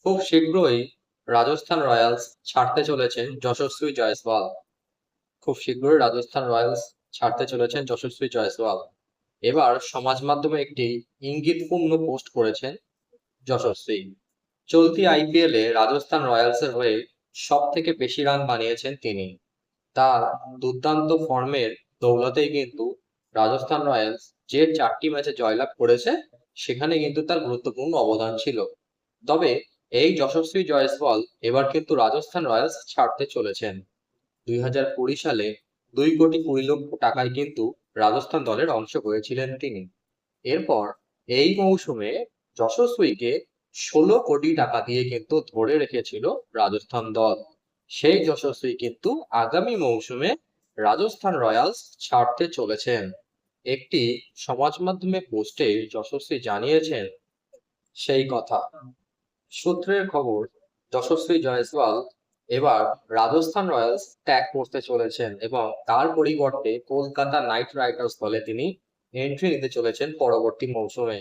খুব শীঘ্রই রাজস্থান রয়্যালস ছাড়তে চলেছেন যশস্বী জয়সওয়াল। খুব শীঘ্রই রাজস্থান রয়্যালস ছাড়তে চলেছেন যশস্বী জয়সওয়াল। এবার সমাজ মাধ্যমে একটি ইঙ্গিতপূর্ণ পোস্ট করেছেন যশস্বী। চলতি আইপিএলে রাজস্থান রয়্যালসের হয়ে সব থেকে বেশি রান বানিয়েছেন তিনি। তার দুর্দান্ত ফর্মের দৌলতেই কিন্তু রাজস্থান রয়্যালস যে 4টি ম্যাচে জয়লাভ করেছে, সেখানে কিন্তু তার গুরুত্বপূর্ণ অবদান ছিল। তবে এই যশস্বী জয়সওয়াল এবার কিন্তু রাজস্থান রয়্যালস ছাড়তে চলেছেন। 2020 সালে 2,20,00,000 টাকায় কিন্তু রাজস্থান দলের অংশ হয়েছিলেন তিনি। এরপর এই মৌসুমে যশস্বীকে 16 কোটি টাকা দিয়ে কিন্তু ধরে রেখেছিল রাজস্থান দল। সেই যশস্বী কিন্তু আগামী মৌসুমে রাজস্থান রয়্যালস ছাড়তে চলেছেন। একটি সমাজ মাধ্যমে পোস্টে যশস্বী জানিয়েছেন সেই কথা। সূত্রের খবর, যশস্বী জয়সওয়াল এবার রাজস্থান রয়্যালস ত্যাগ করতে চলেছেন এবং তার পরিবর্তে কলকাতা নাইট রাইডার্স দলে তিনি এন্ট্রি নিতে চলেছেন পরবর্তী মৌসুমে।